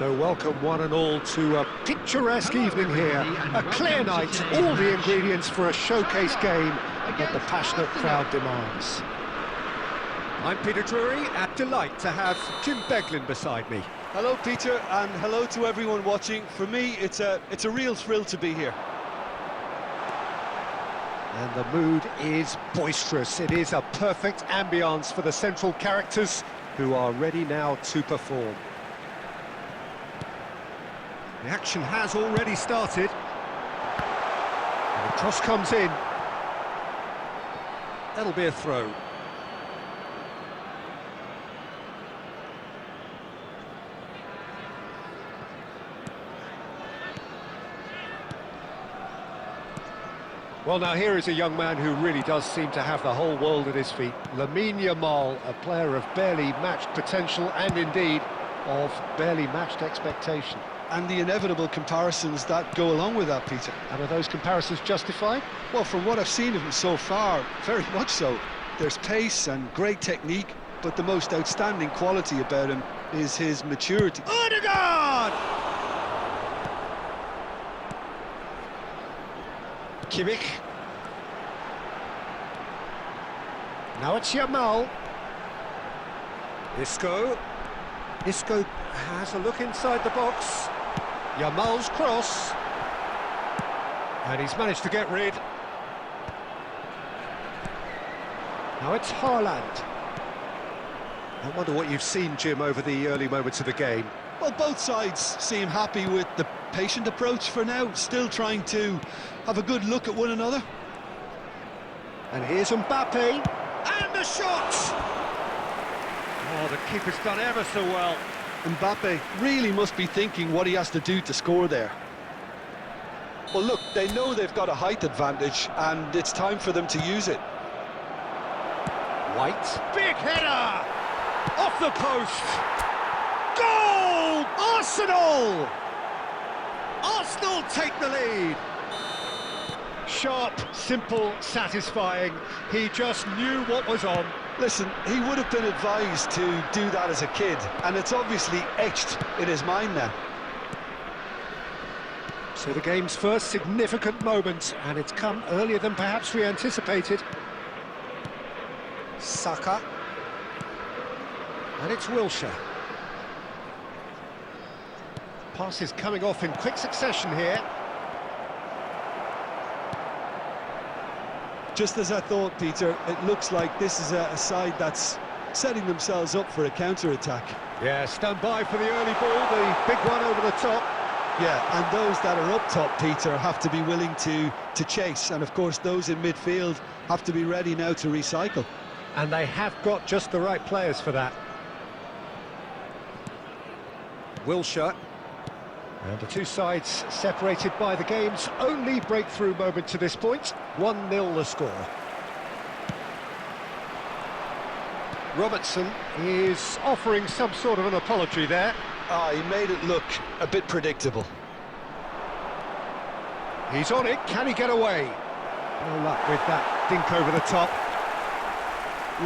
So welcome one and all to a picturesque evening here, a clear night, all the ingredients for a showcase game that the passionate crowd demands. I'm Peter Drury, and delight to have Jim Beglin beside me. Hello Peter, and hello to everyone watching. For me, it's a real thrill to be here. And the mood is boisterous. It is a perfect ambience for the central characters who are ready now to perform. The action has already started. And the cross comes in. That'll be a throw. Well, now here is a young man who really does seem to have the whole world at his feet. Lamine Yamal, a player of barely matched potential and indeed of barely matched expectation. And the inevitable comparisons that go along with that, Peter. And are those comparisons justified? Well, from what I've seen of him so far, very much so. There's pace and great technique, but the most outstanding quality about him is his maturity. Odegaard! Kimmich. Now it's Yamal. Isco has a look inside the box. Yamal's cross. And he's managed to get rid. Now it's Haaland. I wonder what you've seen, Jim, over the early moments of the game. Well, both sides seem happy with the patient approach for now, still trying to have a good look at one another. And here's Mbappe. And the shot! Oh, the keeper's done ever so well. Mbappe really must be thinking what he has to do to score there. Well, look, they know they've got a height advantage, and it's time for them to use it. White. Big header! Off the post! Goal! Arsenal! Arsenal take the lead. Sharp, simple, satisfying. He just knew what was on. Listen, he would have been advised to do that as a kid, and it's obviously etched in his mind now. So the game's first significant moment, and it's come earlier than perhaps we anticipated. Saka. And it's Wilshere. Passes coming off in quick succession here. Just as I thought, Peter, it looks like this is a side that's setting themselves up for a counter-attack. Yeah, stand by for the early ball, the big one over the top. Yeah, and those that are up top, Peter, have to be willing to chase. And, of course, those in midfield have to be ready now to recycle. And they have got just the right players for that. Wilshere. And the two sides separated by the game's only breakthrough moment to this point. 1-0 the score. Robertson is offering some sort of an apology there. He made it look a bit predictable. He's on it, can he get away? No luck with that dink over the top.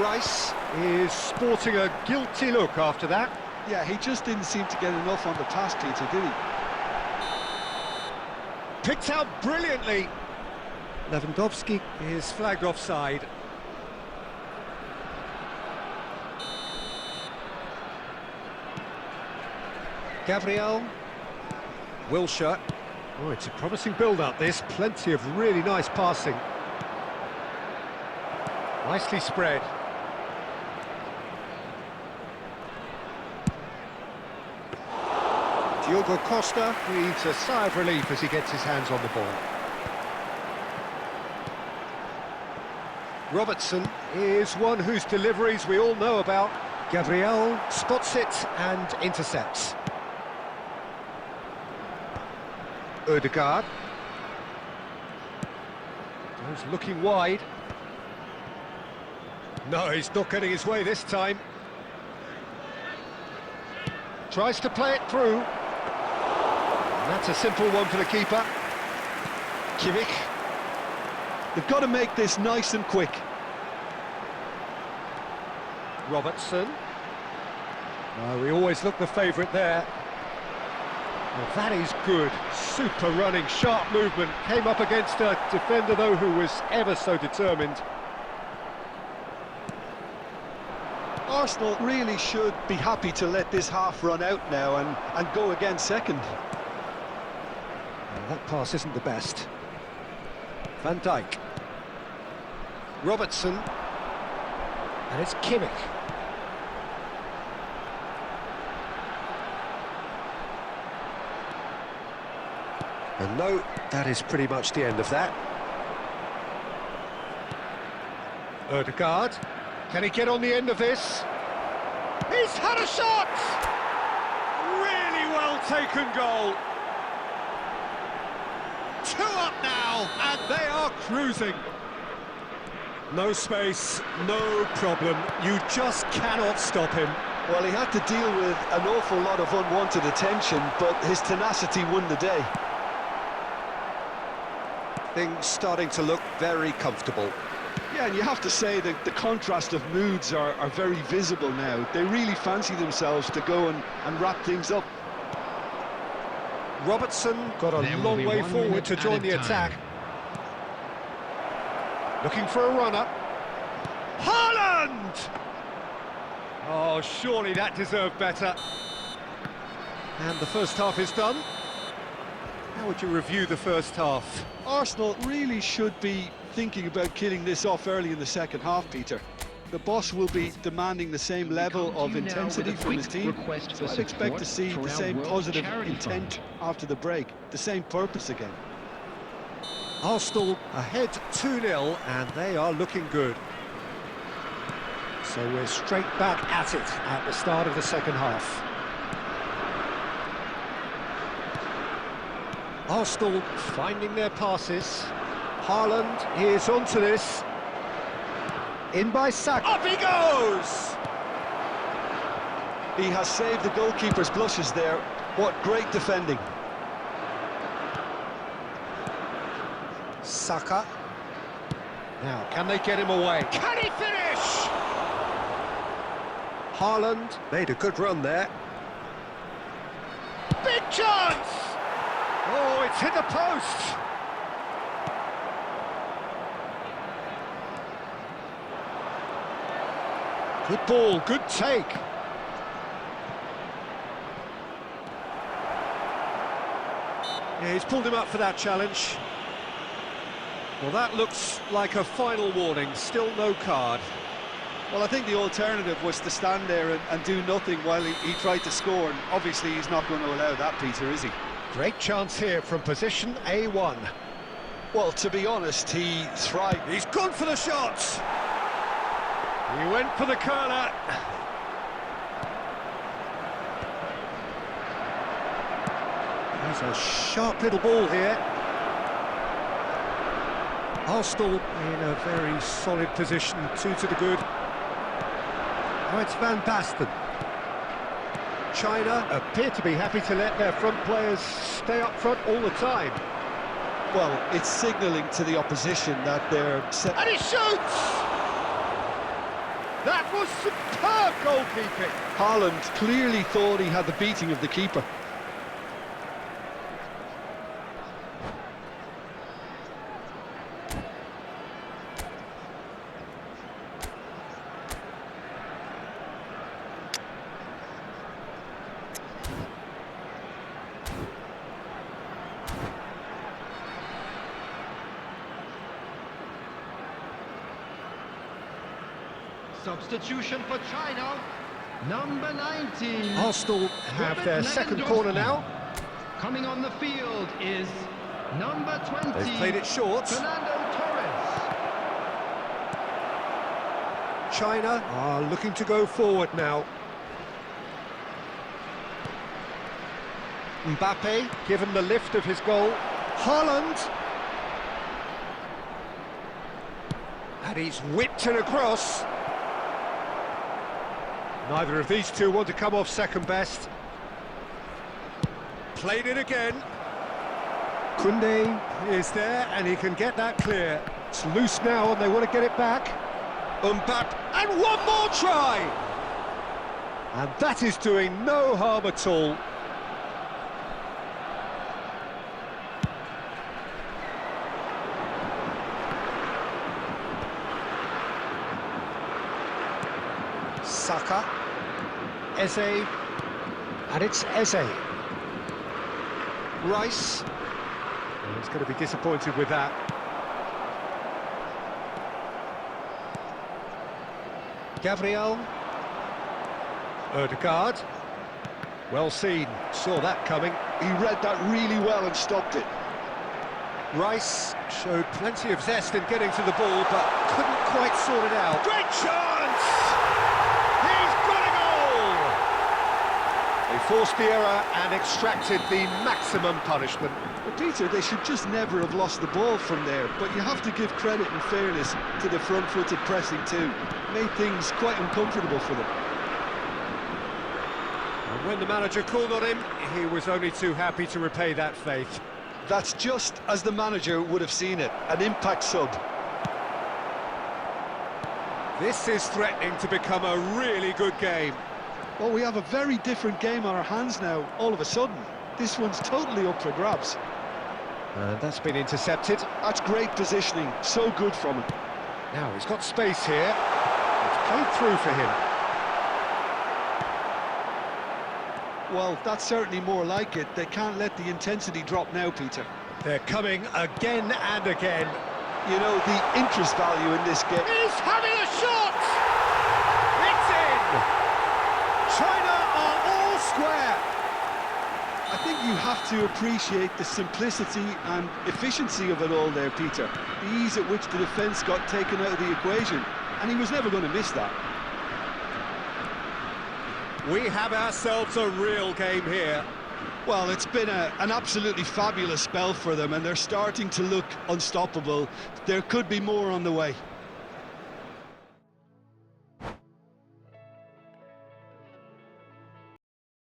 Rice is sporting a guilty look after that. Yeah, he just didn't seem to get enough on the pass, Peter, did he? Picked out brilliantly. Lewandowski is flagged offside. Gabriel. Wilshere. Oh, it's a promising build-up, this. Plenty of really nice passing. Nicely spread. Diogo Costa breathes a sigh of relief as he gets his hands on the ball. Robertson is one whose deliveries we all know about. Gabriel spots it and intercepts. Odegaard. Goes looking wide. No, he's not getting his way this time. Tries to play it through. And that's a simple one for the keeper. Kimmich. They've got to make this nice and quick. Robertson. We always look the favourite there. Well, that is good. Super running, sharp movement. Came up against a defender, though, who was ever so determined. Arsenal really should be happy to let this half run out now and go again second. Well, that pass isn't the best. Van Dijk. Robertson. And it's Kimmich. And no, that is pretty much the end of that. Ødegaard. Can he get on the end of this? He's had a shot! Really well taken goal. 2 up now, and they are cruising. No space, no problem. You just cannot stop him. Well, he had to deal with an awful lot of unwanted attention, but his tenacity won the day. Things starting to look very comfortable. Yeah, and you have to say that the contrast of moods are very visible now. They really fancy themselves to go and wrap things up. Robertson got a long way forward to join the attack. Looking for a runner. Haaland! Oh, surely that deserved better. And the first half is done. How would you review the first half? Arsenal really should be thinking about killing this off early in the second half, Peter. The boss will be demanding the same level of intensity from his team, so I'd expect to see the same positive intent after the break, the same purpose again. Arsenal ahead 2-0, and they are looking good. So we're straight back at it at the start of the second half. Arsenal finding their passes. Haaland is onto this. In by Saka. Up he goes! He has saved the goalkeeper's blushes there. What great defending. Saka. Now, can they get him away? Can he finish? Haaland made a good run there. Big chance! Oh, it's hit the post! Good ball, good take. Yeah, he's pulled him up for that challenge. Well, that looks like a final warning, still no card. Well, I think the alternative was to stand there and do nothing while he tried to score, and obviously he's not going to allow that, Peter, is he? Great chance here from position A1. Well, to be honest, he thrived. He's gone for the shot! He went for the curler. There's a sharp little ball here. Arsenal in a very solid position, 2 to the good. Now it's Van Basten. China appear to be happy to let their front players stay up front all the time. Well, it's signalling to the opposition that they're set. And he shoots! That was superb goalkeeping. Haaland clearly thought he had the beating of the keeper. Substitution for China, number 19. Arsenal have their second corner now. Coming on the field is number 20. They've played it short. Fernando Torres. China are looking to go forward now. Mbappe given the lift of his goal. Haaland. And he's whipped it across. Neither of these two want to come off second best. Played it again. Koundé is there and he can get that clear. It's loose now and they want to get it back. Mbappe, and one more try! And that is doing no harm at all. Saka. Eze. And it's Eze. Rice. Oh, he's going to be disappointed with that. Gabriel. Ødegaard. Well seen, saw that coming. He read that really well and stopped it. Rice showed plenty of zest in getting to the ball, but couldn't quite sort it out. Great chance! He's got a goal! They forced the error and extracted the maximum punishment. But Peter, they should just never have lost the ball from there, but you have to give credit and fairness to the front-footed pressing too. Made things quite uncomfortable for them. And when the manager called on him, he was only too happy to repay that faith. That's just as the manager would have seen it, an impact sub. This is threatening to become a really good game. Well, we have a very different game on our hands now, all of a sudden. This one's totally up for grabs. And that's been intercepted. That's great positioning, so good from him. Now he's got space here. It's played through for him. Well, that's certainly more like it. They can't let the intensity drop now, Peter. They're coming again and again. You know, the interest value in this game... He's having a shot! It's in! China are all square! I think you have to appreciate the simplicity and efficiency of it all there, Peter. The ease at which the defence got taken out of the equation, and he was never going to miss that. We have ourselves a real game here. Well, it's been an absolutely fabulous spell for them, and they're starting to look unstoppable. There could be more on the way.